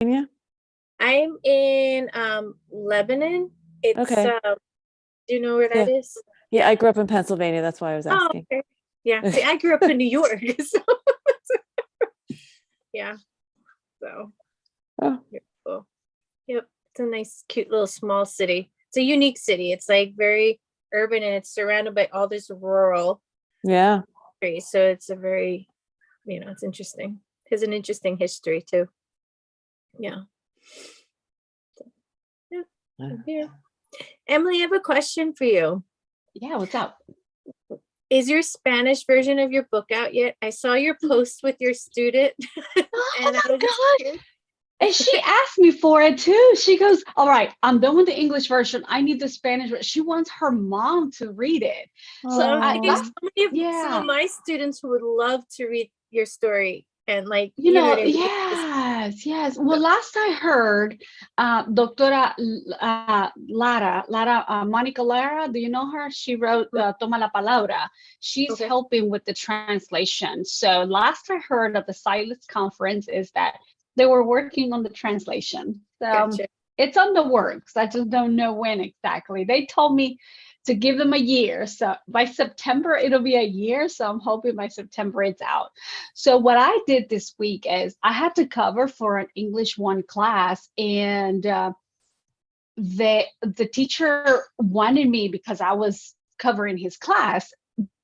Yeah. I'm in Lebanon. It's Okay. do you know where that Yeah. is? Yeah, I grew up in Pennsylvania. That's why I was Oh, asking. okay. Yeah. See, I grew up in New York. So yeah. So Oh, yeah, cool. Yep. It's a nice, cute little small city. It's a unique city. It's like very urban and it's surrounded by all this rural yeah. trees. So it's a very, it's interesting. It has an interesting history too. Yeah. Yeah. Yeah. Emily, I have a question for you. Yeah, what's up? Is your Spanish version of your book out yet? I saw your post with your student, Oh and I was my just gosh. curious. And she asked me for it too. She goes, all right, I'm done with the English version. I need the Spanish version. She wants her mom to read it. So Well, I'm I thinking Oh, some of yeah, my students who would love to read your story and like, you know what I mean? yes. Well, last I heard, Doctora Monica Lara, do you know her? She wrote Toma la Palabra. She's Okay. helping with the translation. So last I heard of the Silence Conference is that they were working on the translation. So Gotcha. it's on the works. I just don't know when exactly. They told me to give them a year. So by September, it'll be a year. So I'm hoping by September it's out. So what I did this week is I had to cover for an English 1 class, and the teacher wanted me, because I was covering his class,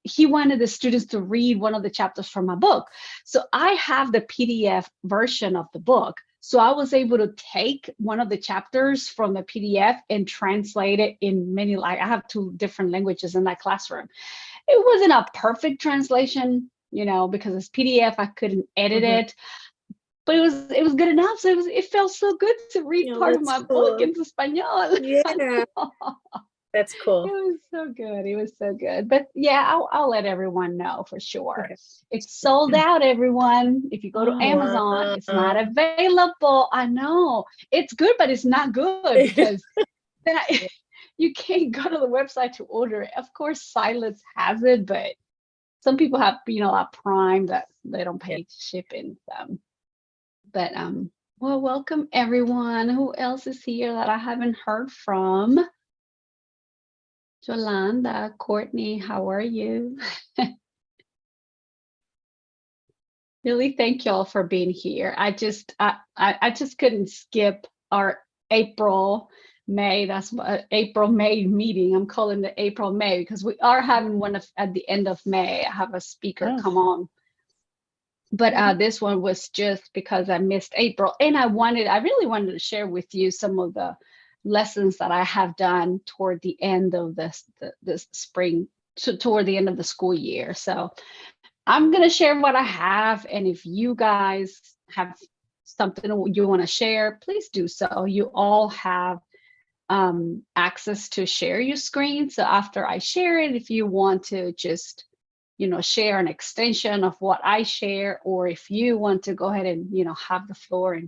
he wanted the students to read one of the chapters from my book. So I have the PDF version of the book. So I was able to take one of the chapters from the PDF and translate it in many, like I have 2 different languages in that classroom. It wasn't a perfect translation, because it's PDF, I couldn't edit Mhm. it, but it was good enough. So it felt so good to read part of That's my book cool. into Espanol. Yeah, that's It cool. was so good. It was so good. But yeah, I'll let everyone know for sure. Okay. It's sold out, everyone. If you go to oh, Amazon, it's not Wow. available. I know it's good, but it's not good because then you can't go to the website to order it. Of course, Silence has it, but some people have, a Prime that they don't Yeah. pay shipping. But well, welcome everyone. Who else is here that I haven't heard from? Jolanda, Courtney, how are you? Really, thank y'all for being here. I just couldn't skip our April May. That's what April May meeting. I'm calling it April May because we are having one at the end of May. I have a speaker oh, come on, but Mhm. this one was just because I missed April, and I really wanted to share with you some of the lessons that I have done toward the end of the spring, toward the end of the school year. So I'm going to share what I have. And if you guys have something you want to share, please do so. You all have access to share your screen. So after I share it, if you want to just, share an extension of what I share, or if you want to go ahead and, have the floor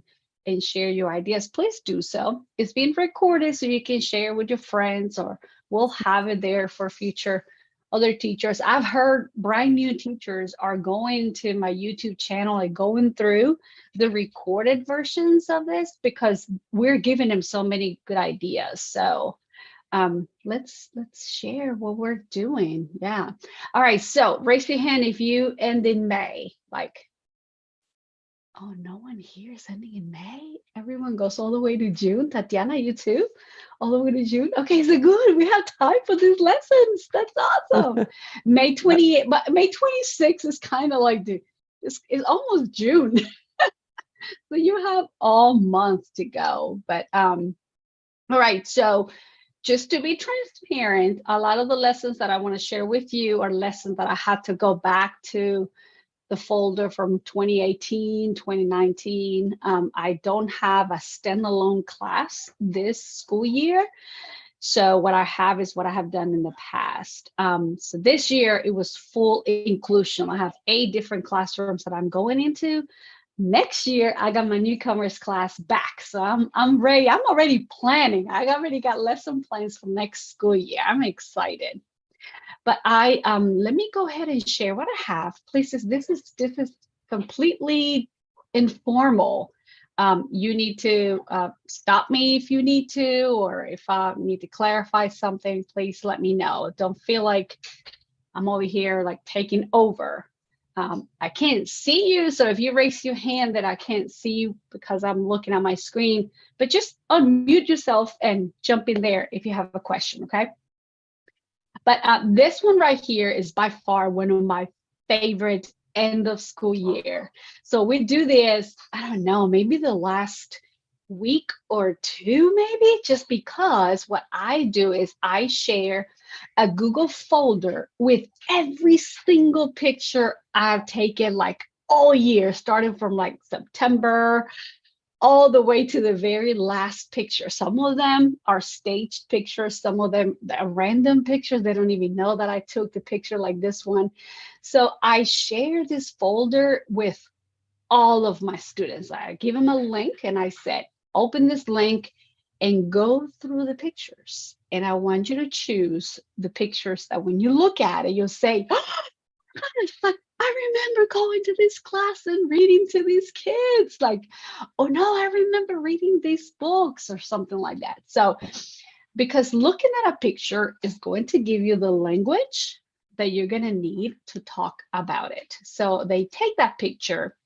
and share your ideas, please do so. It's being recorded so you can share with your friends, or we'll have it there for future other teachers. I've heard brand new teachers are going to my YouTube channel and going through the recorded versions of this because we're giving them so many good ideas. So let's share what we're doing. Yeah. All right. So raise your hand if you end in May. Like, oh, no one here is ending in May. Everyone goes all the way to June. Tatiana, you too? All the way to June. Okay, so good. We have time for these lessons. That's awesome. May 28, but May 26 is kind of like it's almost June. So you have all month to go. But all right. So just to be transparent, a lot of the lessons that I want to share with you are lessons that I had to go back to the folder from 2018, 2019. I don't have a standalone class this school year. So what I have is what I have done in the past. So this year it was full inclusion. I have 8 different classrooms that I'm going into. Next year I got my newcomers class back, so I'm ready. I'm already planning. I already got lesson plans for next school year. I'm excited. But I let me go ahead and share what I have. Please, this is completely informal. You need to stop me if you need to, or if I need to clarify something, please let me know. Don't feel like I'm over here like taking over. I can't see you, so if you raise your hand that I can't see you because I'm looking at my screen, but just unmute yourself and jump in there if you have a question, okay? But this one right here is by far one of my favorite end of school year. So we do this, I don't know, maybe the last week or two, maybe, just because what I do is I share a Google folder with every single picture I've taken like all year, starting from like September all the way to the very last picture. Some of them are staged pictures, some of them are random pictures. They don't even know that I took the picture, like this one. So I share this folder with all of my students. I give them a link and I said, open this link and go through the pictures. And I want you to choose the pictures that when you look at it, you'll say, oh, I remember going to this class and reading to these kids. Like, oh no, I remember reading these books or something like that. So, because looking at a picture is going to give you the language that you're going to need to talk about it. So they take that picture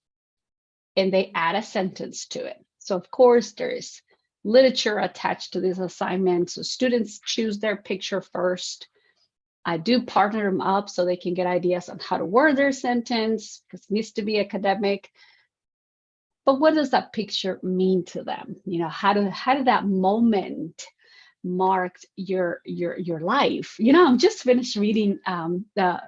and they add a sentence to it. So of course there is literature attached to this assignment. So students choose their picture first. I do partner them up so they can get ideas on how to word their sentence, because it needs to be academic. But what does that picture mean to them? You know, how did that moment marked your life? You know, I'm just finished reading the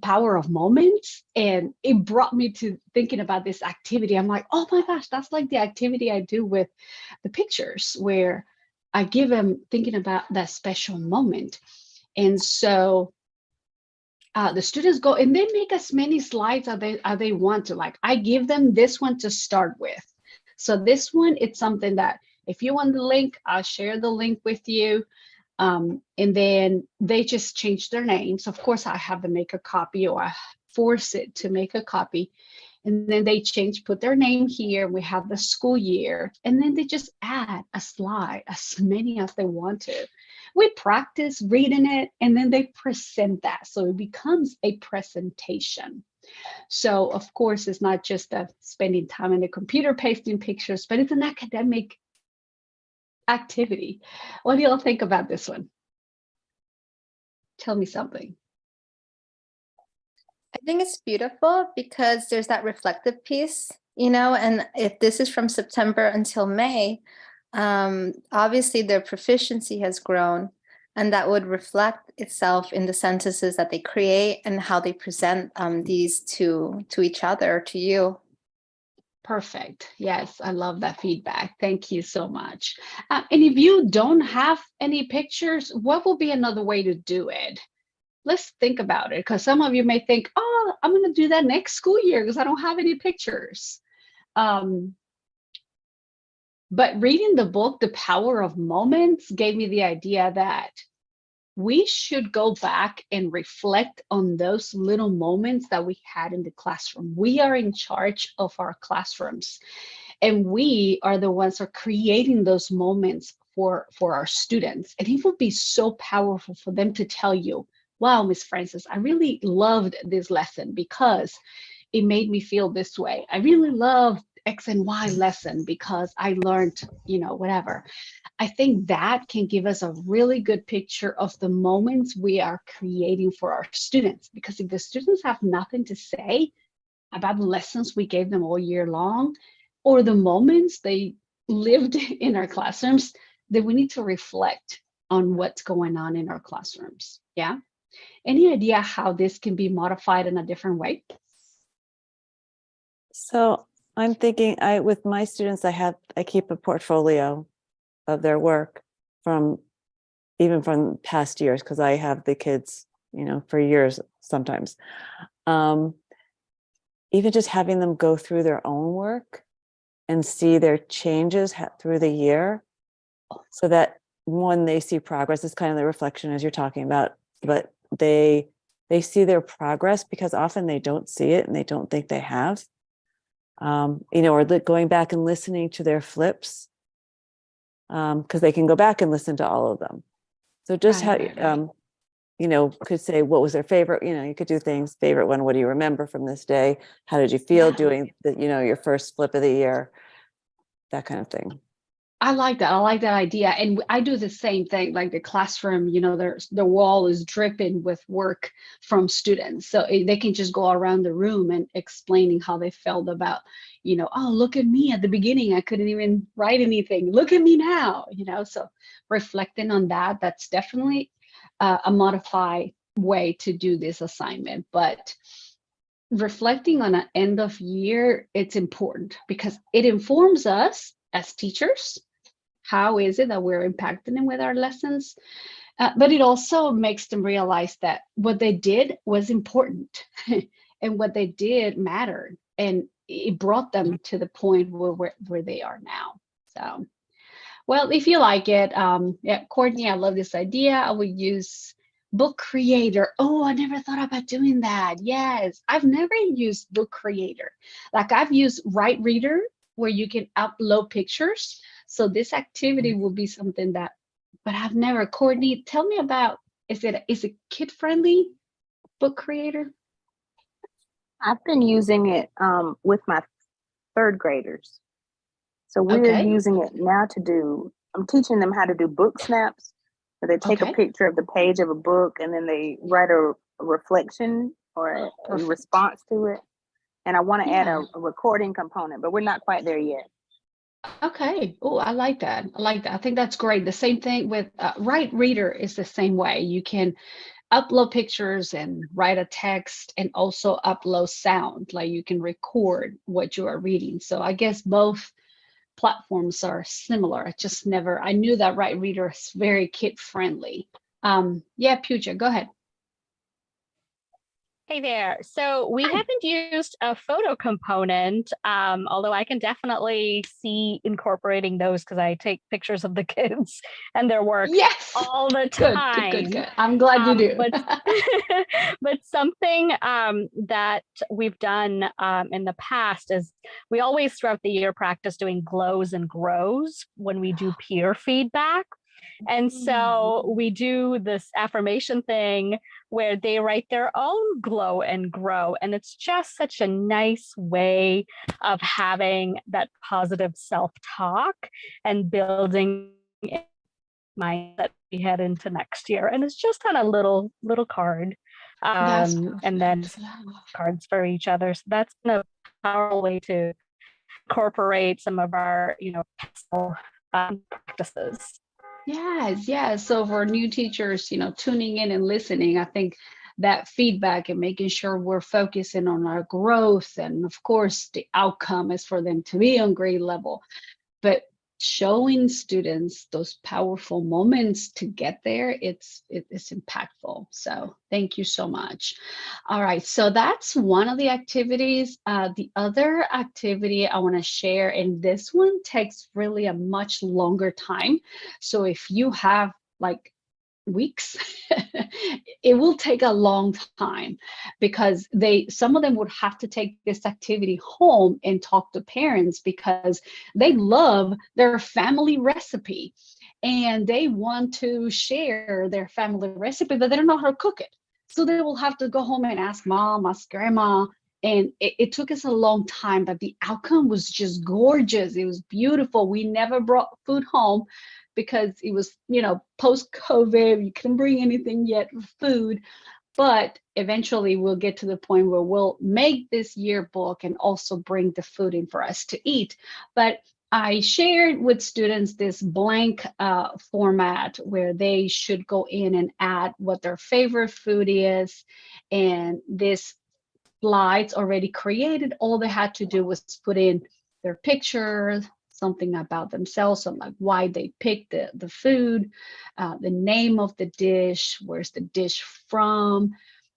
Power of Moments, and it brought me to thinking about this activity. I'm like, oh my gosh, that's like the activity I do with the pictures, where I give them thinking about that special moment. And so the students go and they make as many slides as they want to. Like, I give them this one to start with. So this one, it's something that if you want the link, I'll share the link with you. And then they just change their names. Of course, I have them make a copy, or I force it to make a copy. And then they put their name here. We have the school year. And then they just add a slide, as many as they want to. We practice reading it, and then they present that. So it becomes a presentation. So of course, it's not just spending time in the computer pasting pictures, but it's an academic activity. What do y'all think about this one? Tell me something. I think it's beautiful because there's that reflective piece, you know, and if this is from September until May, obviously their proficiency has grown, and that would reflect itself in the sentences that they create and how they present these to each other, to you. Perfect. Yes, I love that feedback. Thank you so much. And if you don't have any pictures, what will be another way to do it? Let's think about it, because some of you may think, oh, I'm going to do that next school year because I don't have any pictures. But reading the book, The Power of Moments, gave me the idea that we should go back and reflect on those little moments that we had in the classroom. We are in charge of our classrooms, and we are the ones who are creating those moments for our students. And it would be so powerful for them to tell you, wow, Miss Francis, I really loved this lesson because it made me feel this way. I really loved X and Y lesson because I learned, you know, whatever. I think that can give us a really good picture of the moments we are creating for our students. Because if the students have nothing to say about the lessons we gave them all year long, or the moments they lived in our classrooms, then we need to reflect on what's going on in our classrooms. Yeah. Any idea how this can be modified in a different way? So I'm thinking, with my students, I keep a portfolio of their work even from past years, because I have the kids, you know, for years sometimes. Even just having them go through their own work and see their changes through the year, so that when they see progress, it's kind of the reflection as you're talking about, but they see their progress, because often they don't see it and they don't think they have. Or going back and listening to their flips, because they can go back and listen to all of them. So just could say what was their favorite, you could do things, favorite one, what do you remember from this day? How did you feel doing your first flip of the year? That kind of thing. I like that. I like that idea. And I do the same thing, like the classroom, the wall is dripping with work from students. So they can just go around the room and explaining how they felt about, oh, look at me at the beginning. I couldn't even write anything. Look at me now, so reflecting on that, that's definitely a modified way to do this assignment. But reflecting on an end of year, it's important because it informs us as teachers. How is it that we're impacting them with our lessons? But it also makes them realize that what they did was important and what they did mattered. And it brought them to the point where they are now. So, well, if you like it, Courtney, I love this idea. I would use Book Creator. Oh, I never thought about doing that. Yes, I've never used Book Creator. Like I've used Write Reader, where you can upload pictures. So this activity will be something but I've never. Courtney, tell me about, is it kid-friendly, Book Creator? I've been using it with my third graders. So we're using it now I'm teaching them how to do book snaps. So they take a picture of the page of a book and then they write a reflection or a response to it. And I want to add a recording component, but we're not quite there yet. Okay. Oh, I like that. I think that's great. The same thing with Write Reader is the same way. You can upload pictures and write a text and also upload sound, like you can record what you are reading. So I guess both platforms are similar. I knew that Write Reader is very kid friendly. Puja, go ahead. Hey there. So we haven't used a photo component, although I can definitely see incorporating those because I take pictures of the kids and their work all the time. Good. I'm glad you do. But something that we've done in the past is we always throughout the year practice doing glows and grows when we do peer feedback. And so we do this affirmation thing where they write their own glow and grow. And it's just such a nice way of having that positive self-talk and building mind that we head into next year. And it's just on a little card. And then cards for each other. So that's a powerful way to incorporate some of our, practices. Yes. So for new teachers, tuning in and listening, I think that feedback and making sure we're focusing on our growth. And of course, the outcome is for them to be on grade level. But showing students those powerful moments to get there, it's impactful. So thank you so much. All right, so that's one of the activities. The other activity I want to share, and this one takes really a much longer time. So if you have like weeks, it will take a long time because some of them would have to take this activity home and talk to parents because they love their family recipe and they want to share their family recipe, but they don't know how to cook it. So they will have to go home and ask mom, ask grandma. And it took us a long time, but the outcome was just gorgeous. It was beautiful. We never brought food home because it was, post-COVID, you couldn't bring anything yet for food. But eventually we'll get to the point where we'll make this yearbook and also bring the food in for us to eat. But I shared with students this blank format where they should go in and add what their favorite food is. And this slides already created, all they had to do was put in their picture, something about themselves, so like why they picked the food, the name of the dish, where's the dish from,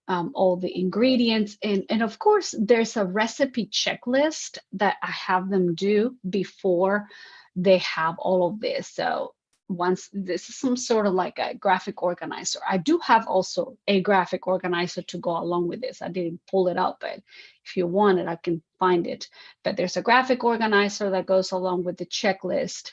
all the ingredients. And of course, there's a recipe checklist that I have them do before they have all of this. So once this is some sort of like a graphic organizer. I do have also a graphic organizer to go along with this. I didn't pull it out, but if you want it, I can find it. But there's a graphic organizer that goes along with the checklist.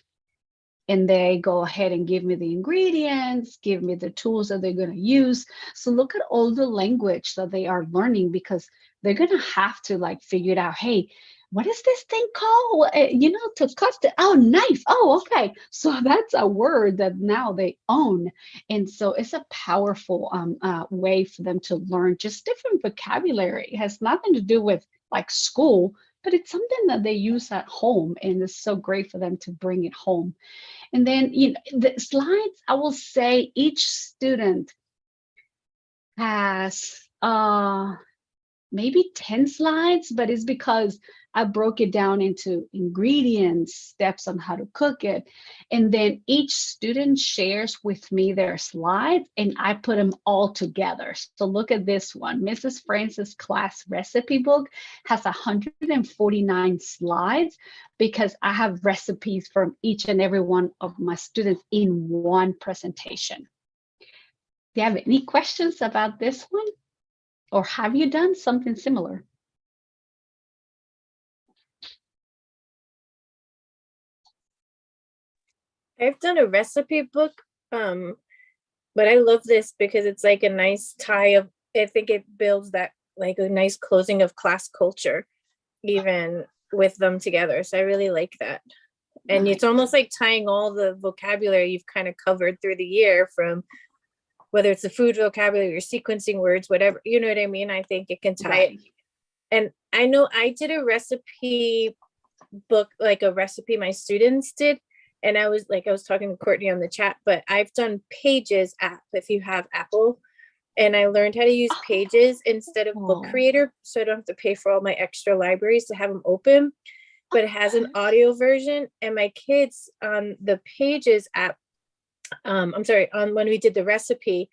And they go ahead and give me the ingredients, give me the tools that they're going to use. So look at all the language that they are learning, because they're going to have to like figure it out. Hey, what is this thing called? To cut knife. Oh, okay. So that's a word that now they own. And so it's a powerful way for them to learn just different vocabulary. It has nothing to do with like school, but it's something that they use at home. And it's so great for them to bring it home. And then, the slides, I will say each student has maybe 10 slides, but it's because I broke it down into ingredients, steps on how to cook it. And then each student shares with me their slides and I put them all together. So look at this one. Mrs. Francis' class recipe book has 149 slides because I have recipes from each and every one of my students in one presentation. Do you have any questions about this one? Or have you done something similar? I've done a recipe book, but I love this because it's like a nice tie of, I think it builds that like a nice closing of class culture, even with them together. So I really like that. And Nice. It's almost like tying all the vocabulary you've kind of covered through the year, from whether it's the food vocabulary or sequencing words, whatever, you know what I mean? I think it can tie it. And I know I did a recipe book, like a recipe my students did. And I was talking to Courtney on the chat, but I've done Pages app if you have Apple. And I learned how to use Pages instead of Book Creator. So I don't have to pay for all my extra libraries to have them open, but it has an audio version. And my kids on the Pages app, on when we did the recipe,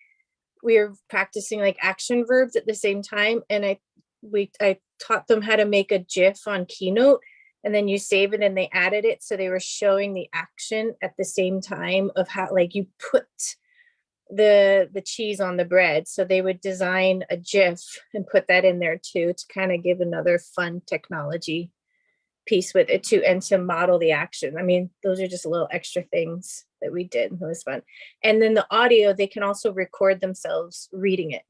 we were practicing like action verbs at the same time. And I taught them how to make a GIF on Keynote, and then you save it and they added it. So they were showing the action at the same time of how, like, you put the cheese on the bread. So they would design a GIF and put that in there too, to kind of give another fun technology piece with it too, and to model the action. I mean, those are just little extra things that we did. It was fun. And then the audio, they can also record themselves reading it.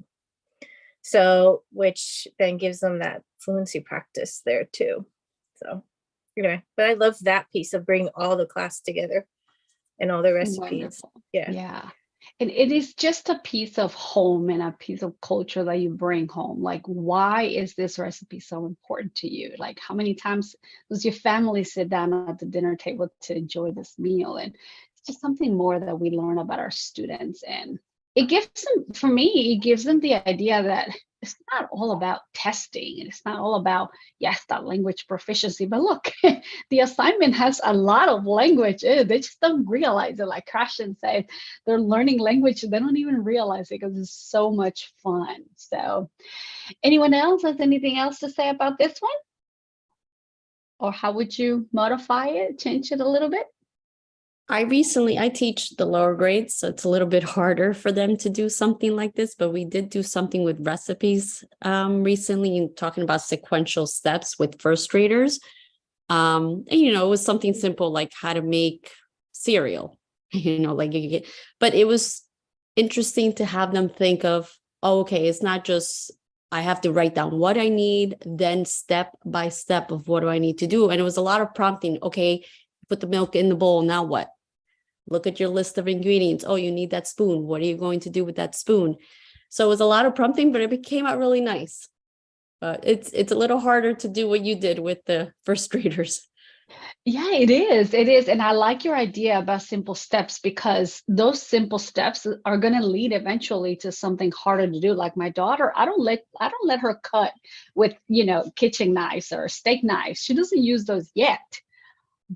So, which then gives them that fluency practice there too. So anyway, but I love that piece of bringing all the class together and all the recipes. Wonderful. Yeah. Yeah. And it is just a piece of home and a piece of culture that you bring home. Like, why is this recipe so important to you? Like, how many times does your family sit down at the dinner table to enjoy this meal? And it's just something more that we learn about our students. And it gives them, for me, it gives them the idea that it's not all about testing. And it's not all about, yes, that language proficiency. But look, the assignment has a lot of language. They just don't realize it. Like Krashen said, they're learning language. They don't even realize it because it's so much fun. So anyone else has anything else to say about this one? Or how would you modify it, change it a little bit? I teach the lower grades, so it's a little bit harder for them to do something like this, but we did do something with recipes recently, talking about sequential steps with first graders. And, it was something simple like how to make cereal, but it was interesting to have them think of, okay, it's not just, I have to write down what I need, then step by step of what do I need to do. And it was a lot of prompting. Okay, put the milk in the bowl. Now what? Look at your list of ingredients. Oh, you need that spoon. What are you going to do with that spoon? So it was a lot of prompting, but it came out really nice. But it's a little harder to do what you did with the first graders. Yeah, it is. It is. And I like your idea about simple steps, because those simple steps are going to lead eventually to something harder to do. Like my daughter, I don't let her cut with, kitchen knives or steak knives. She doesn't use those yet.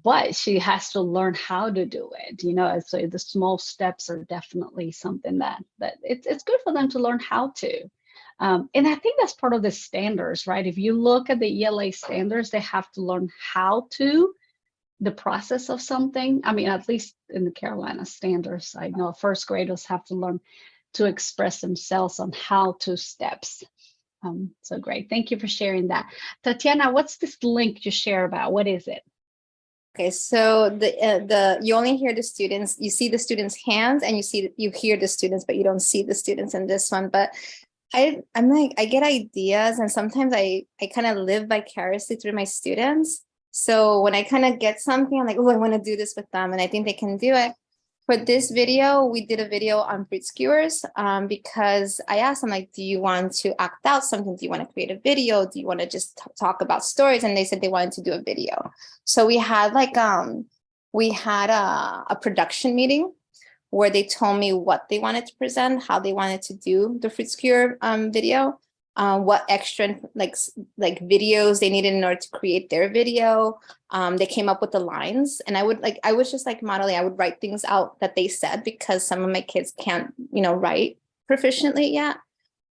But she has to learn how to do it, so the small steps are definitely something that it's good for them to learn how to. And I think that's part of the standards, right? If you look at the ELA standards, they have to learn how to the process of something. I mean, at least in the Carolina standards, I know first graders have to learn to express themselves on how to steps. So great. Thank you for sharing that. Tatiana, what's this link you share about? What is it? Okay, so the you only hear the students, you see the students' hands, and you hear the students, but you don't see the students in this one. But I'm like, I get ideas, and sometimes I kind of live vicariously through my students. So when I kind of get something, I'm like, oh, I want to do this with them, and I think they can do it. For this video, we did a video on fruit skewers because I asked them, like, do you want to act out something? Do you want to create a video? Do you want to just talk about stories? And they said they wanted to do a video. So we had like, we had a production meeting where they told me what they wanted to present, how they wanted to do the fruit skewer video, what extra like videos they needed in order to create their video. They came up with the lines, and I was just like modeling. I would write things out that they said because some of my kids can't, write proficiently yet.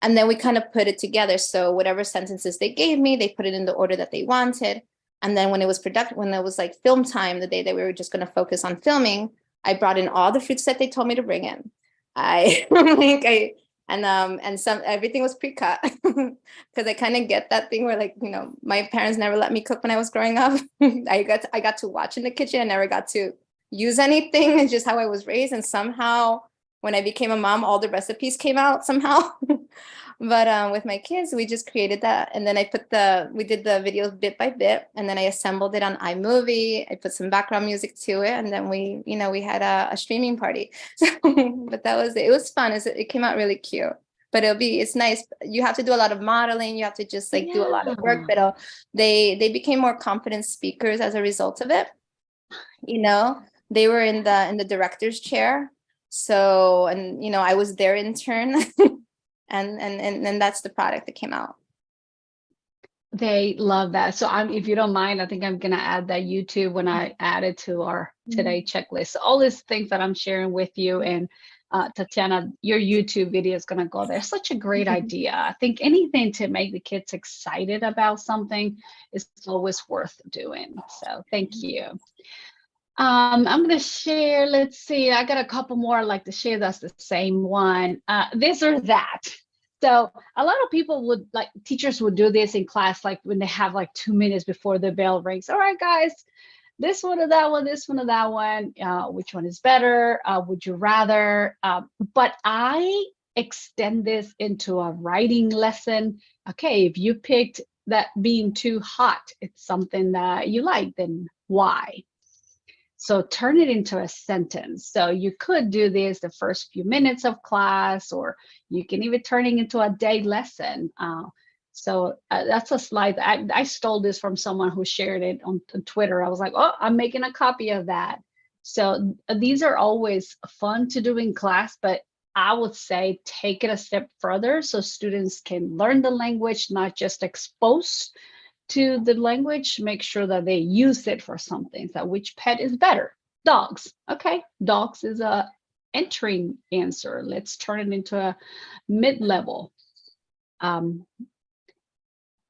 And then we kind of put it together. So whatever sentences they gave me, they put it in the order that they wanted. And then when it was when it was like film time, the day that we were just going to focus on filming, I brought in all the fruits that they told me to bring in. And everything was pre-cut because I kind of get that thing where, like, my parents never let me cook when I was growing up. I got to watch in the kitchen. I never got to use anything. It's just how I was raised. And somehow when I became a mom, all the recipes came out somehow. But with my kids, we just created that. And then we did the videos bit by bit. And then I assembled it on iMovie. I put some background music to it. And then we had a streaming party. But that was it. It was fun. It came out really cute. But it's nice. You have to do a lot of modeling. You have to just do a lot of work. But they became more confident speakers as a result of it. They were in the director's chair. So, and I was their intern. And that's the product that came out. They love that. So if you don't mind, I think I'm going to add that YouTube when I add it to our today checklist. So all these things that I'm sharing with you, and Tatiana, your YouTube video is going to go there. Such a great idea. I think anything to make the kids excited about something is always worth doing. So thank you. I'm going to share, let's see, I got a couple more I'd like to share. That's the same one, this or that. So a lot of people teachers would do this in class, like when they have 2 minutes before the bell rings. All right, guys, this one or that one, this one or that one, which one is better? Would you rather? But I extend this into a writing lesson. Okay, if you picked that being too hot, it's something that you like, then why? So turn it into a sentence. So you could do this the first few minutes of class, or you can even turn it into a day lesson. So that's a slide. I stole this from someone who shared it on Twitter. I was like, oh, I'm making a copy of that. So these are always fun to do in class, but I would say take it a step further so students can learn the language, not just expose to the language. Make sure that they use it for something. So which pet is better? Dogs. Okay, dogs is a entering answer. Let's turn it into a mid-level.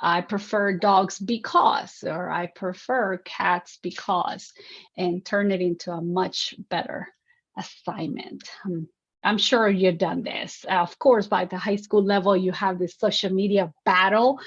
I prefer dogs because, or I prefer cats because, and turn it into a much better assignment. I'm sure you've done this. Of course, by the high school level, you have this social media battle,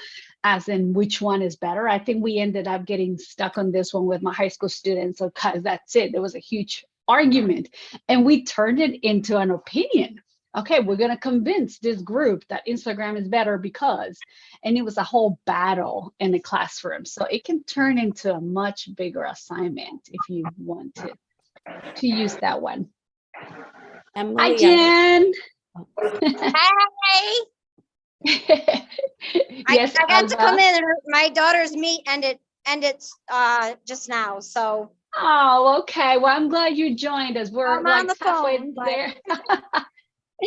as in which one is better. I think we ended up getting stuck on this one with my high school students, because that's it. There was a huge argument, and we turned it into an opinion. Okay, we're going to convince this group that Instagram is better because, and it was a whole battle in the classroom. So it can turn into a much bigger assignment if you want to use that one. Emily, Hi, Jen. Hey. Yes, I got to come in. My daughter's meet ended just now. So. Oh, okay. Well, I'm glad you joined us. We're I'm on the halfway phone, there.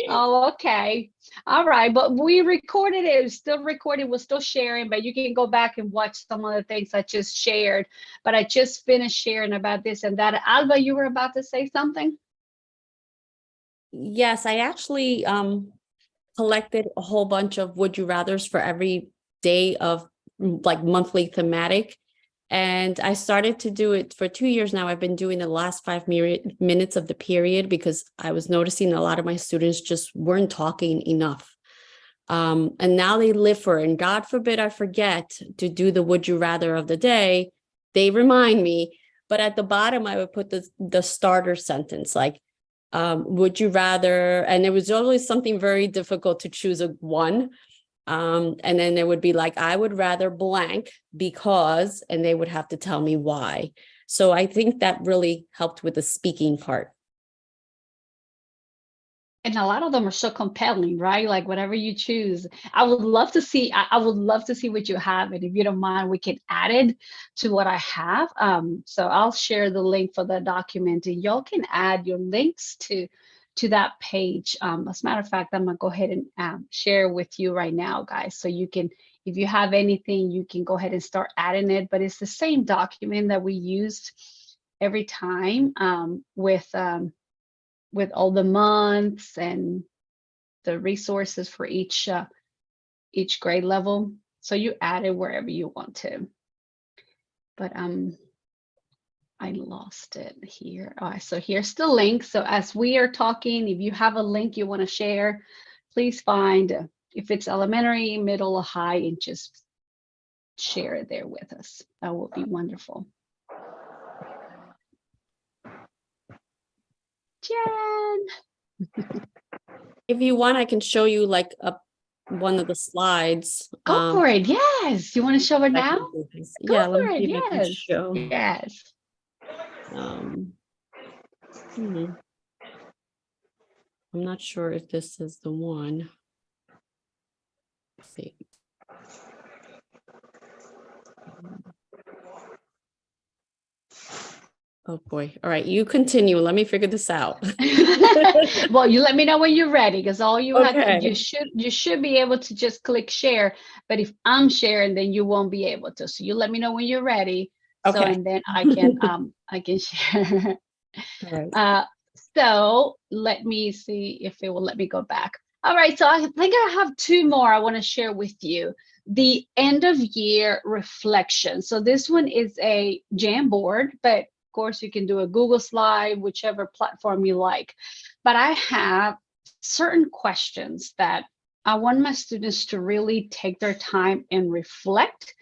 Oh, okay. All right. But we recorded it. It's still recorded. We're still sharing, but you can go back and watch some of the things I just shared. But I just finished sharing about this and that. Alba, you were about to say something? Yes, I actually collected a whole bunch of would you rathers for every day of monthly thematic. And I started to do it for 2 years now. I've been doing the last 5 minutes of the period because I was noticing a lot of my students just weren't talking enough. And now they live for it. And God forbid I forget to do the would you rather of the day. They remind me. But at the bottom, I would put the starter sentence, like, would you rather? And it was always something very difficult to choose a one. And then there would be like, I would rather blank because, and they would have to tell me why. So I think that really helped with the speaking part. And a lot of them are so compelling, right? Like whatever you choose. I would love to see, I would love to see what you have. And if you don't mind, we can add it to what I have. So I'll share the link for the document and y'all can add your links to that page. As a matter of fact, I'm gonna go ahead and share with you right now, guys. So you can, if you have anything, you can go ahead and start adding it, but it's the same document that we used every time with all the months and the resources for each grade level. So you add it wherever you want to. But I lost it here. All right, so here's the link. So as we are talking, if you have a link you want to share, please find if it's elementary, middle, or high, and just share it there with us. That would be wonderful. Jen. If you want, I can show you like one of the slides. Go for it. Yes. You want to show it now? Yeah, Go let for me it. see if I can Yes. show. Yes. I'm not sure if this is the one. Let's see. Oh boy. All right, you continue. Let me figure this out. Well, you let me know when you're ready, because all you have Okay. to, you should be able to just click share. But if I'm sharing, then you won't be able to. So you let me know when you're ready. So Okay. and then I can share. All right. So let me see if it will let me go back. All right, so I think I have two more I want to share with you. The end of year reflection. So this one is a Jamboard, but of course you can do a Google slide, whichever platform you like. But I have certain questions that I want my students to really take their time and reflect,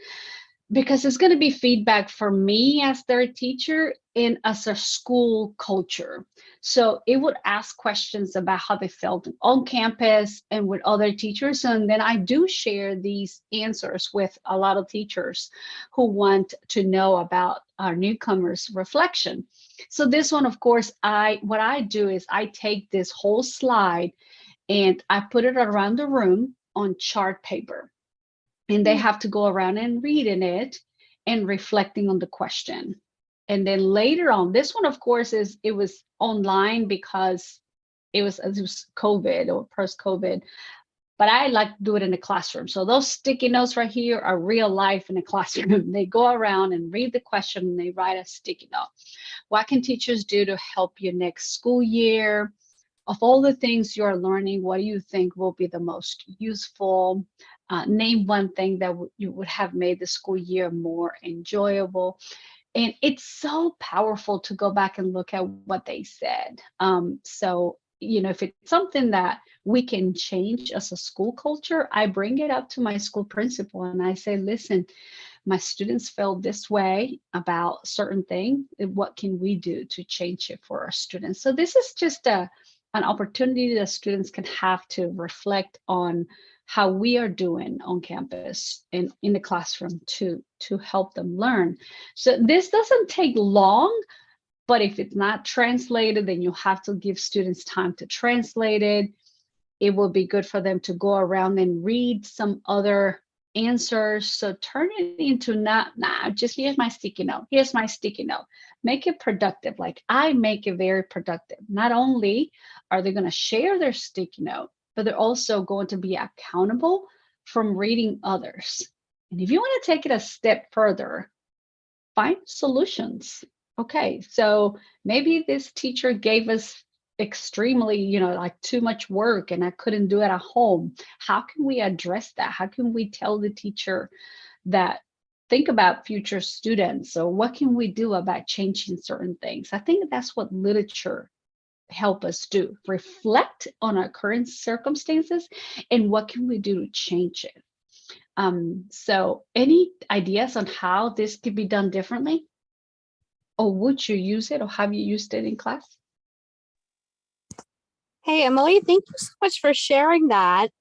because it's going to be feedback for me as their teacher and as a school culture. So it would ask questions about how they felt on campus and with other teachers. And then I do share these answers with a lot of teachers who want to know about our newcomers' reflection. So this one, of course, what I do is I take this whole slide and I put it around the room on chart paper. And they have to go around and reading it and reflecting on the question. And then later on, this one, of course, it was online because it was COVID or post-COVID. But I like to do it in the classroom. So those sticky notes right here are real life in the classroom. They go around and read the question and they write a sticky note. What can teachers do to help you next school year? Of all the things you're learning, what do you think will be the most useful? Name one thing that you would have made the school year more enjoyable. And it's so powerful to go back and look at what they said. So, you know, if it's something that we can change as a school culture, I bring it up to my school principal and I say, listen, my students felt this way about certain thing. What can we do to change it for our students? So this is just an opportunity that students can have to reflect on how we are doing on campus and in the classroom to help them learn. So this doesn't take long, but if it's not translated, then you have to give students time to translate it. It will be good for them to go around and read some other answers. So turn it into not just here's my sticky note. Here's my sticky note. Make it productive. Like I make it very productive. Not only are they going to share their sticky note, but they're also going to be accountable from reading others. And if you want to take it a step further, find solutions. Okay, so maybe this teacher gave us extremely, you know, like too much work and I couldn't do it at home. How can we address that? How can we tell the teacher that think about future students. So what can we do about changing certain things? I think that's what literature help us do, reflect on our current circumstances and what can we do to change it. So any ideas on how this could be done differently? Or would you use it, or have you used it in class? Hey, Emily, thank you so much for sharing that.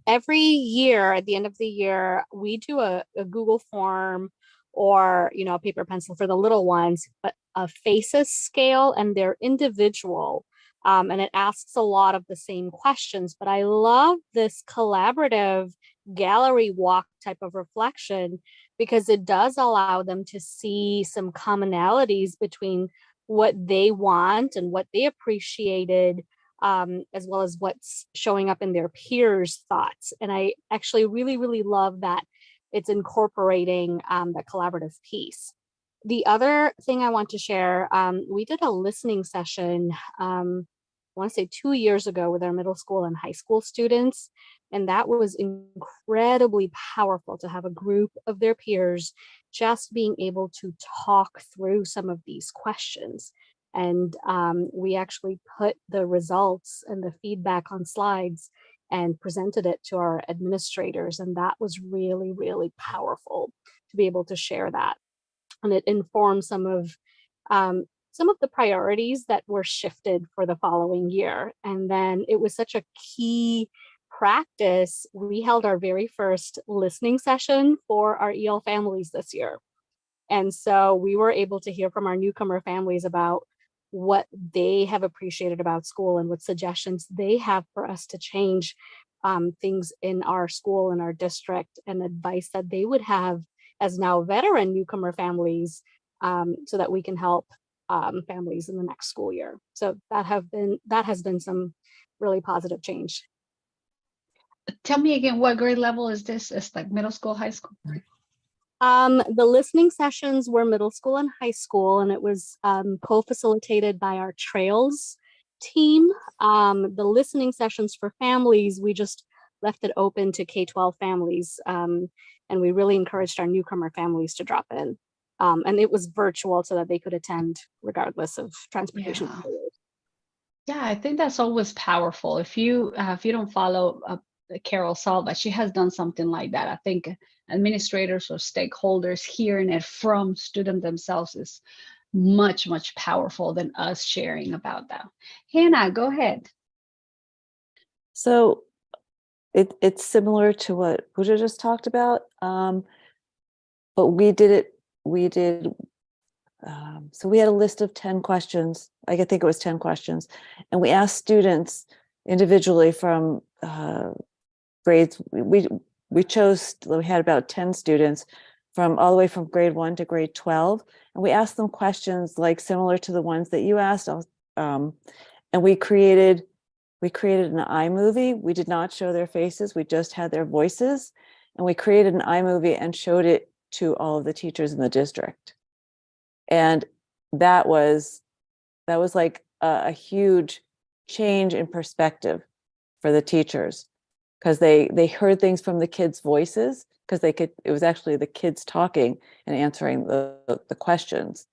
Every year at the end of the year, we do a Google form or, a paper pencil for the little ones, but a FACES scale, and they're individual. And it asks a lot of the same questions, but I love this collaborative gallery walk type of reflection because it does allow them to see some commonalities between what they want and what they appreciated, as well as what's showing up in their peers' thoughts. And I actually really, really love that it's incorporating that collaborative piece. The other thing I want to share, we did a listening session, I want to say 2 years ago with our middle school and high school students. And that was incredibly powerful to have a group of their peers just being able to talk through some of these questions. And we actually put the results and the feedback on slides and presented it to our administrators. And that was really, really powerful to be able to share that. And it informed some of the priorities that were shifted for the following year. And then it was such a key practice. We held our very first listening session for our EL families this year. And so we were able to hear from our newcomer families about what they have appreciated about school and what suggestions they have for us to change things in our school and our district, and advice that they would have as now veteran newcomer families, so that we can help families in the next school year. So that has been some really positive change. Tell me again, what grade level is this? It's like middle school, high school? The listening sessions were middle school and high school, and it was co-facilitated by our Trails team. The listening sessions for families, we just left it open to K-12 families, and we really encouraged our newcomer families to drop in. And it was virtual so that they could attend regardless of transportation. Yeah, I think that's always powerful. If you don't follow Carol Salva, she has done something like that. I think administrators or stakeholders hearing it from students themselves is much, much powerful than us sharing about that. Hannah, go ahead. So it's similar to what Pooja just talked about, but we did. So we had a list of 10 questions. I think it was 10 questions, and we asked students individually from grades. We had about 10 students from all the way from grade 1 to grade 12, and we asked them questions like similar to the ones that you asked. And we created an iMovie. We did not show their faces. We just had their voices, and we created an iMovie and showed it to all of the teachers in the district. And that was like a huge change in perspective for the teachers, because they heard things from the kids' voices, because it was actually the kids talking and answering the questions.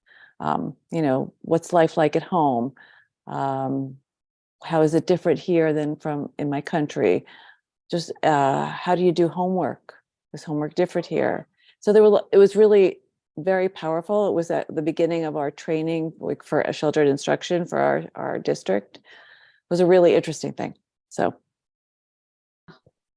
What's life like at home? How is it different here than in my country? Just how do you do homework? Is homework different here? So it was really very powerful. It was at the beginning of our training for a sheltered instruction for our district. It was a really interesting thing. So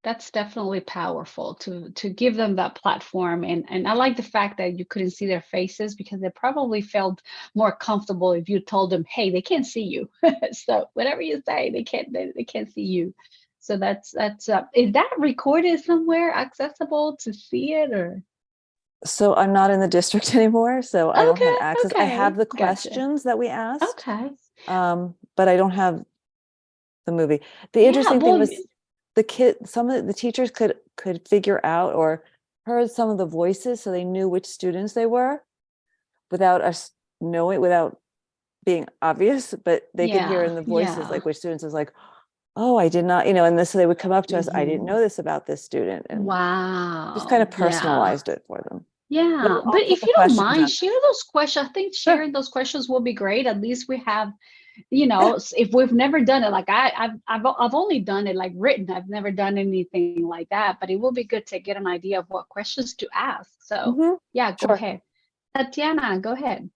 that's definitely powerful to give them that platform. And I like the fact that you couldn't see their faces, because they probably felt more comfortable if you told them, hey, they can't see you. So whatever you say, they can't see you. So that's is that recorded somewhere, accessible to see it? Or so I'm not in the district anymore, so I don't have access. Okay. I have the questions that we asked. Okay. But I don't have the movie. The interesting thing was some of the teachers could figure out or heard some of the voices, so they knew which students they were without us knowing, without being obvious, but they could hear in the voices like which students was like, oh, I did not, and so they would come up to us, I didn't know this about this student, and wow, just kind of personalized it for them. Yeah, I'll but put if the you don't questions mind, on. share those questions. I think Sure. sharing those questions will be great. At least we have, if we've never done it, like I've only done it like written. I've never done anything like that, but it will be good to get an idea of what questions to ask. So Mhm. yeah, go Sure. ahead. Tatiana, go ahead.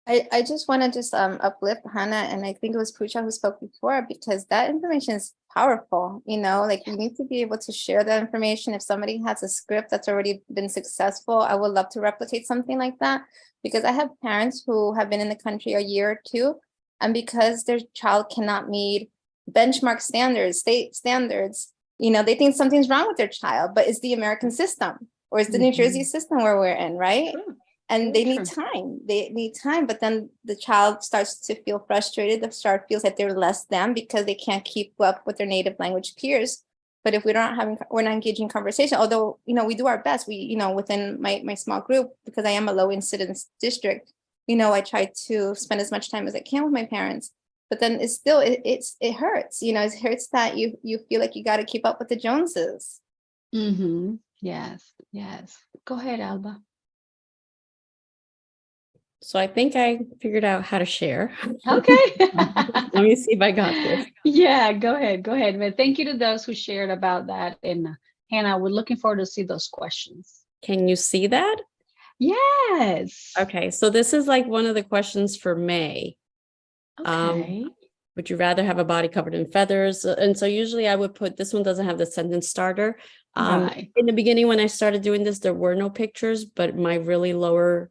I just want to just uplift Hannah, and I think it was Pucha who spoke before, because that information is powerful. Like we need to be able to share that information. If somebody has a script that's already been successful, I would love to replicate something like that, because I have parents who have been in the country a year or two, and because their child cannot meet benchmark standards, state standards, they think something's wrong with their child, but it's the American system, or it's the New Jersey system where we're in, right? Sure. And they need time, but then the child starts to feel frustrated. The child feels like they're less than because they can't keep up with their native language peers. But if we're not engaging conversation, although, we do our best, within my small group, because I am a low incidence district, I try to spend as much time as I can with my parents. But then it's still, it hurts, it hurts that you feel like you got to keep up with the Joneses. Mm-hmm. Yes. Go ahead, Alba. So I think I figured out how to share. Okay. Let me see if I got this. Yeah, go ahead. But thank you to those who shared about that. And Hannah, we're looking forward to see those questions. Can you see that? Yes. Okay, so this is like one of the questions for May. Okay. Would you rather have a body covered in feathers? And so usually I would put, this one doesn't have the sentence starter. Right. In the beginning, when I started doing this, there were no pictures, but my really low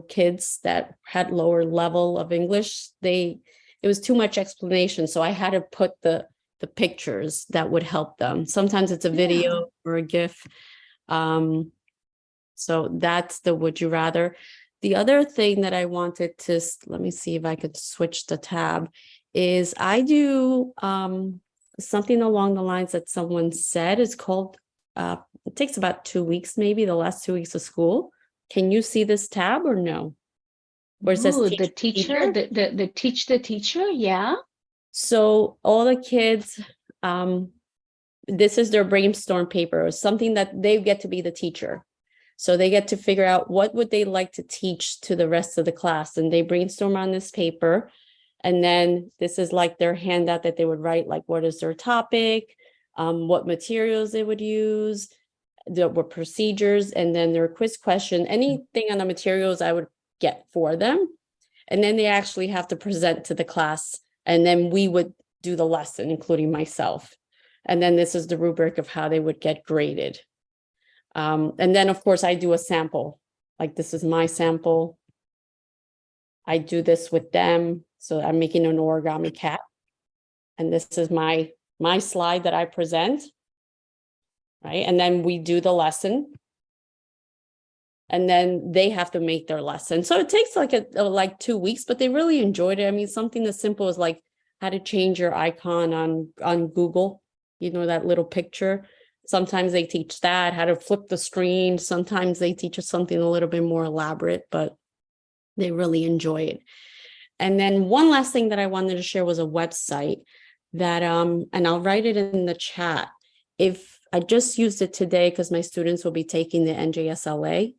kids that had lower level of English, it was too much explanation. So I had to put the pictures that would help them. Sometimes it's a video or a GIF. So that's the would you rather. The other thing that I wanted to, let me see if I could switch the tab, is I do something along the lines that someone said. It's called, it takes about 2 weeks, maybe the last 2 weeks of school. Can you see this tab or no? Where it says the teacher, the teach the teacher, yeah. So all the kids, this is their brainstorm paper, or something that they get to be the teacher. So they get to figure out what would they like to teach to the rest of the class, and they brainstorm on this paper. And then this is like their handout that they would write, like what is their topic, what materials they would use, what procedures, and then their quiz question, anything on the materials I would get for them. And then they actually have to present to the class, and then we would do the lesson, including myself. And then this is the rubric of how they would get graded. And then, of course, I do a sample. Like this is my sample. I do this with them. So I'm making an origami cat. And this is my slide that I present. Right. And then we do the lesson. And then they have to make their lesson. So it takes like 2 weeks, but they really enjoyed it. I mean, something as simple as like how to change your icon on Google, that little picture. Sometimes they teach that, how to flip the screen. Sometimes they teach us something a little bit more elaborate, but they really enjoy it. And then one last thing that I wanted to share was a website that, and I'll write it in the chat. If I just used it today, because my students will be taking the NJSLA,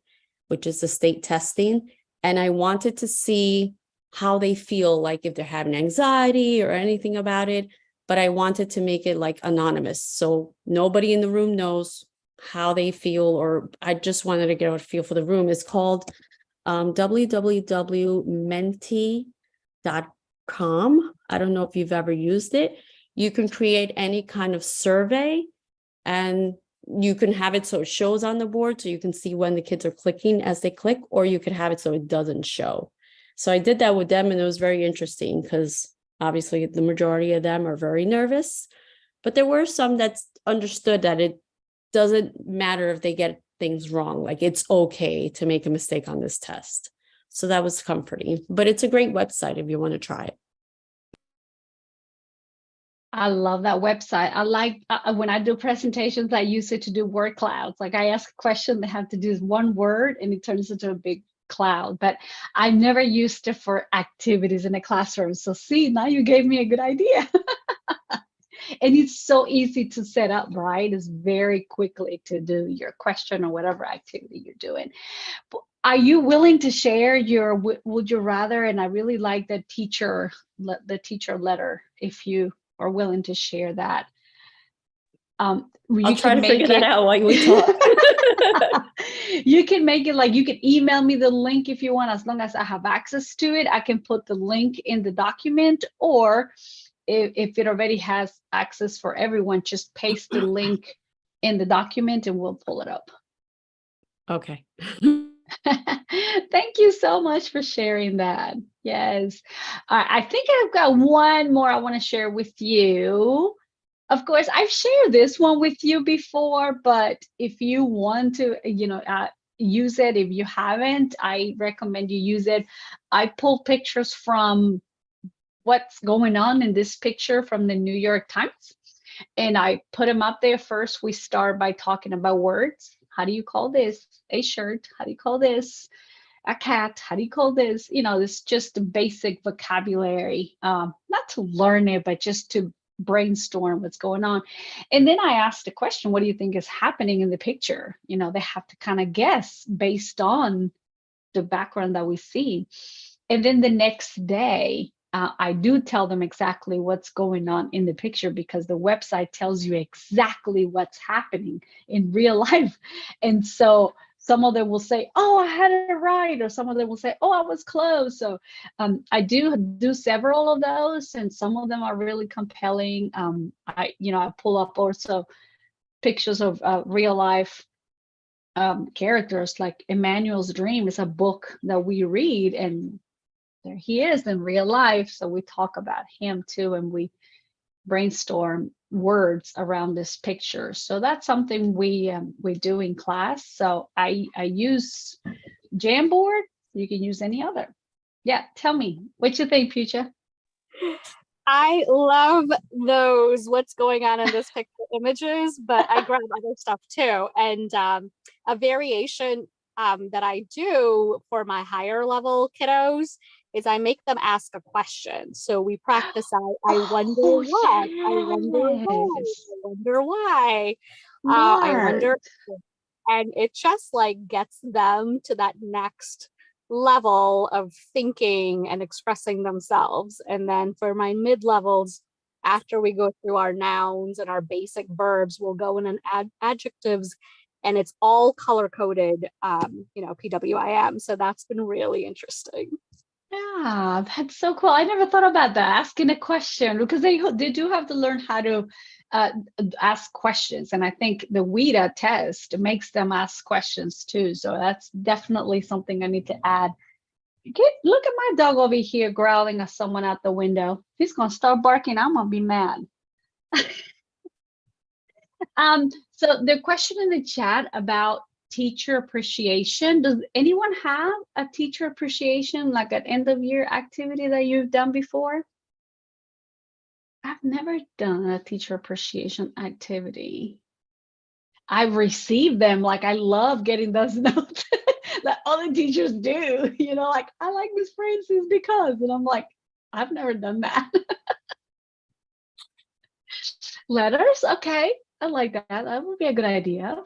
which is the state testing. And I wanted to see how they feel, like if they're having anxiety or anything about it. But I wanted to make it like anonymous. So nobody in the room knows how they feel, or I just wanted to get a feel for the room. It's called www.menti.com. I don't know if you've ever used it. You can create any kind of survey, and you can have it so it shows on the board, so you can see when the kids are clicking as they click, or you could have it so it doesn't show. So I did that with them, and it was very interesting because obviously the majority of them are very nervous, but there were some that understood that it doesn't matter if they get things wrong. Like it's okay to make a mistake on this test. So that was comforting, but it's a great website if you want to try it. I love that website. I like when I do presentations, I use it to do word clouds. Like I ask a question, they have to do one word and it turns into a big cloud, but I've never used it for activities in a classroom. So see, now you gave me a good idea. And it's so easy to set up, right? It's very quickly to do your question or whatever activity you're doing. But are you willing to share your would you rather? And I really like the teacher letter, if you are willing to share that. I'll try to figure that out while we talk. You can make it like, you can email me the link if you want, as long as I have access to it. I can put the link in the document, or if it already has access for everyone, just paste the link in the document and we'll pull it up. Okay. Thank you so much for sharing that. Yes. I think I've got one more I want to share with you. Of course, I've shared this one with you before, but if you want to, use it, if you haven't, I recommend you use it. I pull pictures from what's going on in this picture from the New York Times, and I put them up there. First, we start by talking about words. How do you call this a shirt? How do you call this a cat? How do you call this? This just the basic vocabulary, not to learn it, but just to brainstorm what's going on. And then I asked the question, what do you think is happening in the picture? They have to kind of guess based on the background that we see. And then the next day, I do tell them exactly what's going on in the picture, because the website tells you exactly what's happening in real life. And so some of them will say, oh, I had it right. Or some of them will say, oh, I was close. So I do several of those, and some of them are really compelling. I pull up also pictures of real life characters, like Emmanuel's Dream is a book that we read, and there he is in real life. So we talk about him too, and we brainstorm words around this picture. So that's something we do in class. So I use Jamboard. You can use any other. Yeah, tell me what you think, Pucha. I love those what's going on in this picture images, but I grab other stuff too. And a variation that I do for my higher level kiddos is I make them ask a question. So we practice out, I wonder what, I wonder why, I wonder why, I wonder, and it just like gets them to that next level of thinking and expressing themselves. And then for my mid-levels, after we go through our nouns and our basic verbs, we'll go in and add adjectives, and it's all color-coded, PWIM. So that's been really interesting. Yeah, that's so cool. I never thought about that, asking a question, because they do have to learn how to ask questions. And I think the WIDA test makes them ask questions too. So that's definitely something I need to add. Look at my dog over here growling at someone out the window. He's going to start barking. I'm going to be mad. So the question in the chat about teacher appreciation. Does anyone have a teacher appreciation, like an end of year activity that you've done before? I've never done a teacher appreciation activity. I've received them. Like, I love getting those notes that other teachers do, like, I like Miss Francis because, and I'm like, I've never done that. Letters, okay, I like that. That would be a good idea.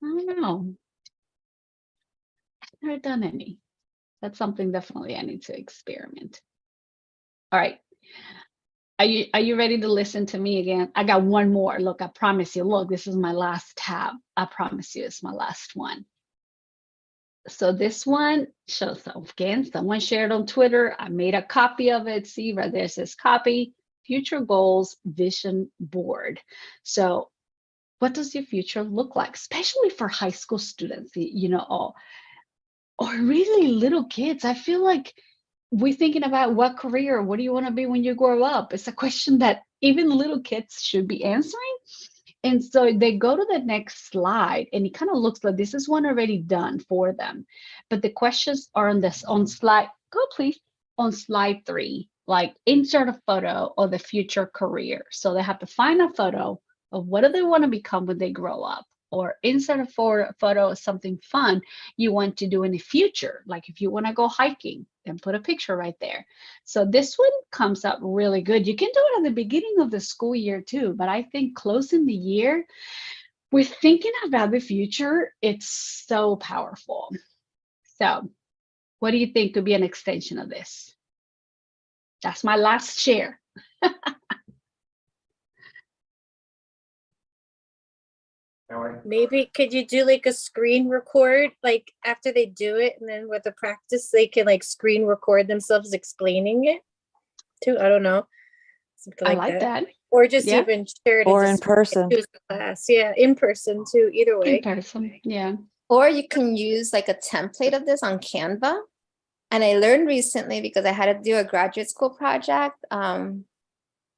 I don't know. I've never done any. That's something definitely I need to experiment. All right. Are you ready to listen to me again? I got one more. Look, I promise you. Look, this is my last tab. I promise you it's my last one. So this one shows, again, someone shared on Twitter. I made a copy of it. See, right there says copy, future goals, vision board. So what does your future look like, especially for high school students, or really little kids? I feel like we're thinking about what career, what do you want to be when you grow up? It's a question that even little kids should be answering. And so they go to the next slide, and it kind of looks like this is one already done for them. But the questions are on slide, on slide 3, like insert a photo of the future career. So they have to find a photo of what do they want to become when they grow up, or insert a photo of something fun you want to do in the future. Like if you want to go hiking, then put a picture right there. So this one comes up really good. You can do it at the beginning of the school year too, but I think closing the year with thinking about the future, it's so powerful. So what do you think could be an extension of this? That's my last share. Maybe could you do like a screen record, like after they do it, and then with the practice, they can like screen record themselves explaining it too. I don't know. Something I like like that. Or just Yeah. even share it Or as a in person. to the class. Yeah, in person too. Either way. In person. Yeah. Or you can use like a template of this on Canva. And I learned recently because I had to do a graduate school project.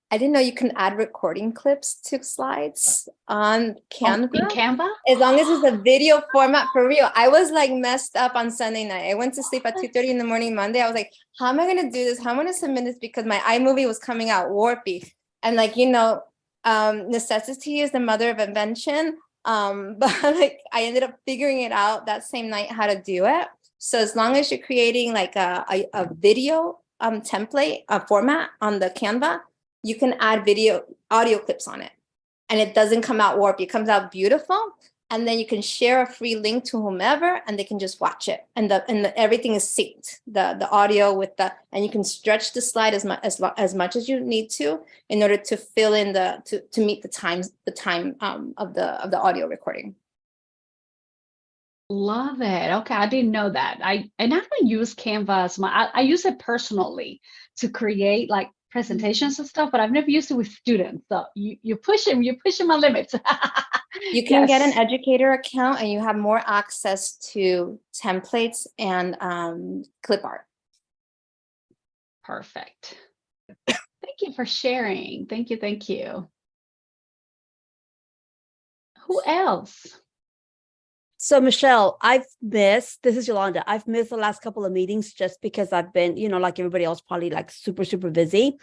I didn't know you can add recording clips to slides on Canva. In Canva? As long as it's a video format for real. I was like messed up on Sunday night. I went to sleep at 2:30 in the morning Monday. I was like, how am I going to do this? How am I going to submit this? Because my iMovie was coming out warpy. And like, necessity is the mother of invention. But like I ended up figuring it out that same night how to do it. So as long as you're creating like a video template format on the Canva, you can add audio clips on it, and it doesn't come out warpy. It comes out beautiful, and then you can share a free link to whomever, and they can just watch it. And everything is synced, the audio with and you can stretch the slide as much as you need to in order to fill in to meet the time of the audio recording. Love it. Okay, I didn't know that. I don't use Canva as much. I use it personally to create like presentations and stuff, but I've never used it with students. So you're pushing my limits. You can get an educator account, and you have more access to templates and clip art. Perfect. Thank you for sharing. Thank you. Who else? So Michelle, this is Yolanda. I've missed the last couple of meetings just because I've been, like everybody else, probably like super, super busy.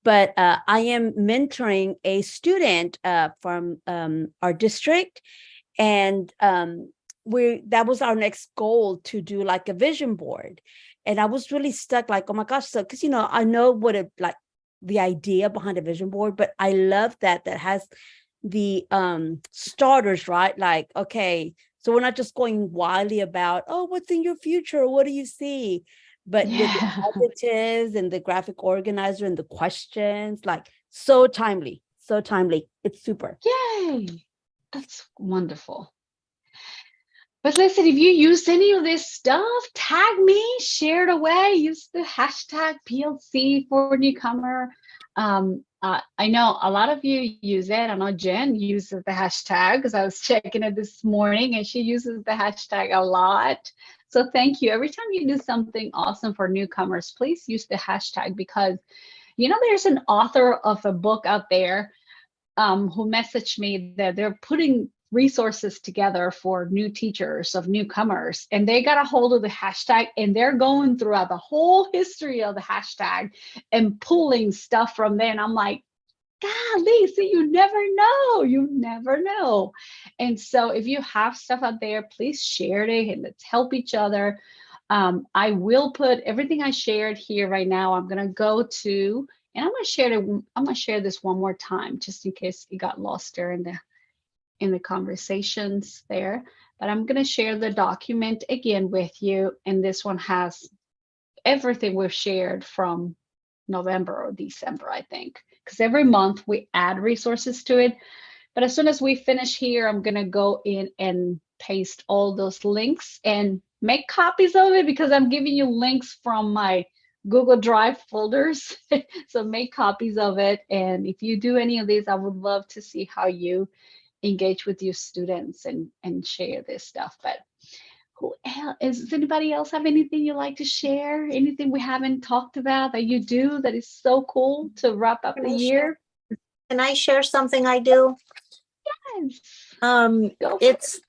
But I am mentoring a student from our district. And that was our next goal, to do like a vision board. And I was really stuck like, oh my gosh. So, because, I know what the idea behind a vision board, but I love that has the starters, right? Like, okay, so we're not just going wildly about, oh, what's in your future? What do you see? But with the adjectives and the graphic organizer and the questions, like so timely. It's super. Yay. That's wonderful. But listen, if you use any of this stuff, tag me, share it away, use the hashtag PLC for newcomer. I know a lot of you use it. I know Jen uses the hashtag because I was checking it this morning, and she uses the hashtag a lot. So thank you. Every time you do something awesome for newcomers, please use the hashtag, because there's an author of a book out there who messaged me that they're putting resources together for new teachers of newcomers, and they got a hold of the hashtag, and they're going throughout the whole history of the hashtag and pulling stuff from there. And I'm like, golly, see, you never know. And so if you have stuff out there, please share it and let's help each other. I will put everything I shared here right now. I'm going to go to, and I'm going to share this one more time, just in case it got lost there in the conversations there. But I'm going to share the document again with you. And this one has everything we've shared from November or December, I think, because every month we add resources to it. But as soon as we finish here, I'm going to go in and paste all those links and make copies of it, because I'm giving you links from my Google Drive folders. So make copies of it. And if you do any of these, I would love to see how you engage with your students and share this stuff. But who else? Does anybody else have anything you'd like to share? Anything we haven't talked about that you do that is so cool to wrap up the year? Can I share something I do? Yes.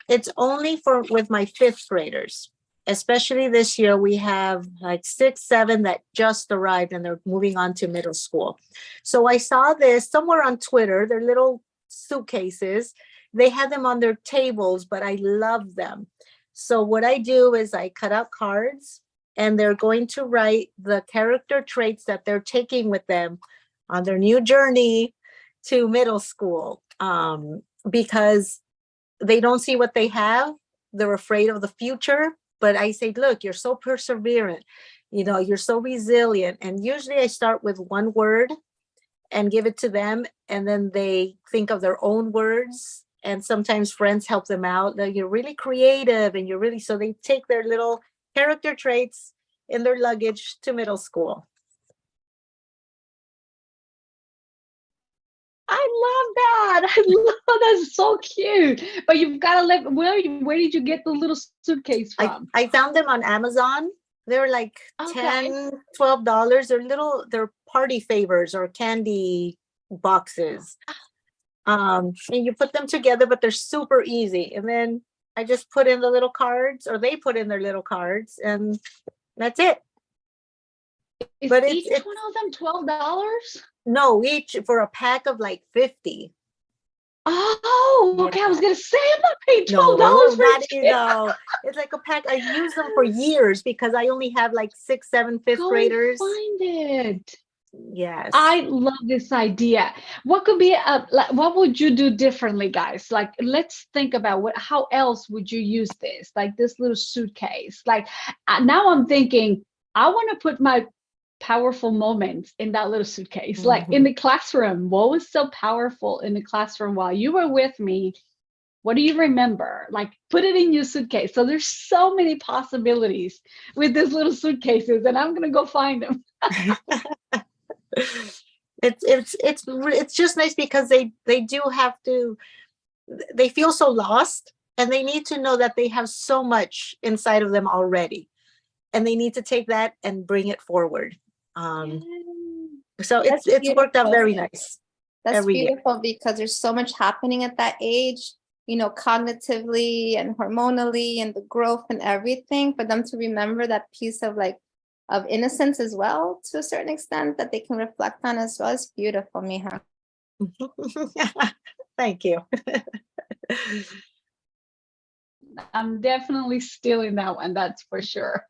It's only with my fifth graders. Especially this year, we have like 6, 7 that just arrived and they're moving on to middle school. So I saw this somewhere on Twitter. They're little suitcases, they had them on their tables, but I love them. So what I do is I cut out cards, and they're going to write the character traits that they're taking with them on their new journey to middle school, because they don't see what they have. They're afraid of the future. But I say, look, you're so perseverant, you're so resilient. And usually I start with one word and give it to them, and then they think of their own words. And sometimes friends help them out. Like, you're really creative, and so they take their little character traits in their luggage to middle school. I love that. I love that's so cute. But you've got to let where did you get the little suitcase from? I found them on Amazon. They're like Okay. $10, $12. They're party favors or candy boxes. And you put them together, but they're super easy. And then I just put in the little cards, or they put in their little cards, and that's it. Is But each one of them $12? No, each for a pack of like 50. Oh, okay. I was gonna say I'm not paying $12 No, for not each. it's like a pack. I use them for years because I only have like 6th, 7th, 5th Go graders. find it. Yes. I love this idea. What could be what would you do differently, guys? Like, let's think about how else would you use this? Like this little suitcase. Like now I'm thinking, I want to put my powerful moments in that little suitcase. Like in the classroom, what was so powerful in the classroom while you were with me? What do you remember? Like, put it in your suitcase. So there's so many possibilities with these little suitcases, and I'm gonna go find them. It's just nice because they do have to. They feel so lost, and they need to know that they have so much inside of them already, and they need to take that and bring it forward. So it's worked out very nice. That's beautiful because there's so much happening at that age, cognitively and hormonally, and the growth and everything. For them to remember that piece of of innocence as well, to a certain extent, that they can reflect on as well. It's beautiful, mija. Thank you. I'm definitely stealing that one, that's for sure.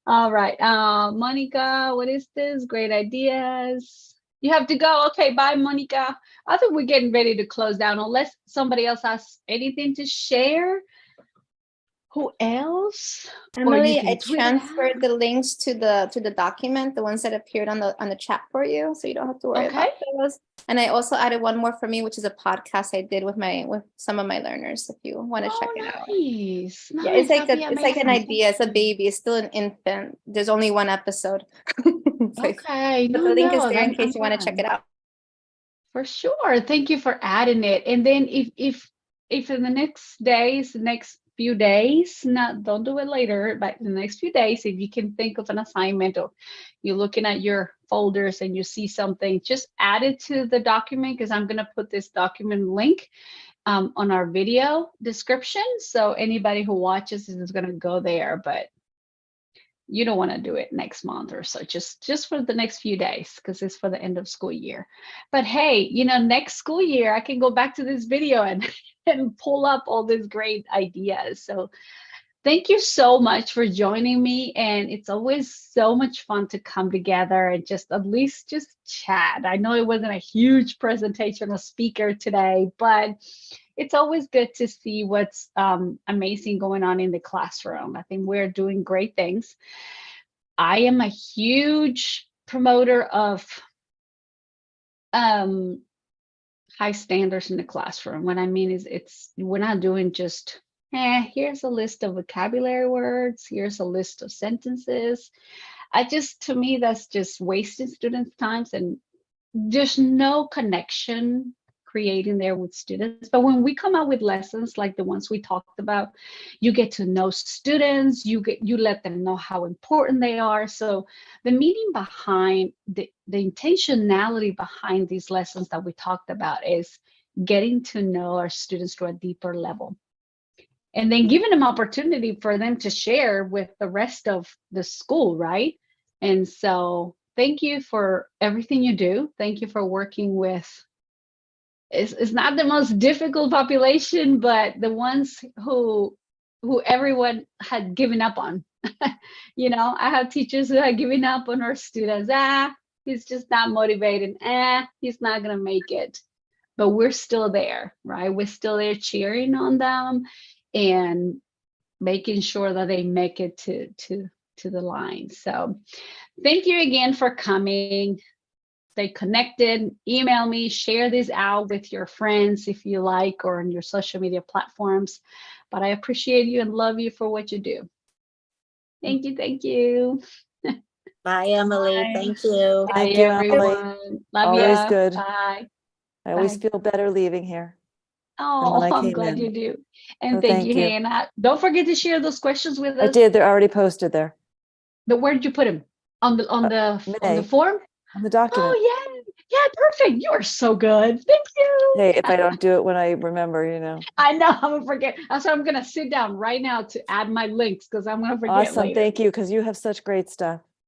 All right, Monica, what is this? Great ideas. You have to go. Okay, bye, Monica. I think we're getting ready to close down, unless somebody else has anything to share. Who else? Emily, I transferred the links to the document, the ones that appeared on the chat for you, so you don't have to worry about those. And I also added one more for me, which is a podcast I did with some of my learners. If you want to check it out. Nice. Yeah, it's like an idea. It's a baby. It's still an infant. There's only one episode. Okay. But the link is there in case you want to check it out. For sure. Thank you for adding it. And then if in the next few days, don't do it later, but in the next few days, if you can think of an assignment, or you're looking at your folders and you see something, just add it to the document, because I'm going to put this document link on our video description. So anybody who watches is going to go there, but you don't want to do it next month or so, just for the next few days, because it's for the end of school year. But hey, next school year, I can go back to this video and pull up all these great ideas. So thank you so much for joining me. And it's always so much fun to come together and at least chat. I know it wasn't a huge presentation or speaker today, but it's always good to see what's amazing going on in the classroom. I think we're doing great things. I am a huge promoter of high standards in the classroom. What I mean is we're not doing just, here's a list of vocabulary words, here's a list of sentences. To me, that's just wasting students' time, and there's no connection creating there with students. But when we come out with lessons like the ones we talked about, you get to know students, you let them know how important they are. So the meaning behind the intentionality behind these lessons that we talked about is getting to know our students to a deeper level, and then giving them opportunity for them to share with the rest of the school, right? And so thank you for everything you do. Thank you for working with it's not the most difficult population, but the ones who everyone had given up on. You know, I have teachers who had given up on our students. He's just not motivated. He's not gonna make it. But we're still there, right? We're still there cheering on them and making sure that they make it to the line. So thank you again for coming. Stay connected, email me, share this out with your friends if you like, or on your social media platforms. But I appreciate you and love you for what you do. Thank you. Thank you. Bye, Emily. Bye. Thank you. Bye, Thank you, Emily. everyone. Love Always ya. good. Bye. I always Bye. feel better leaving here than Oh, when I I'm came glad in. you do. And So thank you, thank you. Hannah. Don't forget to share those questions with I us. did. They're already posted there But where did you put them? On the May. form? on the document. Oh yeah, perfect. You are so good. Thank you. Hey, if I don't do it when I remember, you know. I know I'm gonna forget. That's why I'm gonna sit down right now to add my links because I'm gonna forget Awesome. later. Thank you, because you have such great stuff.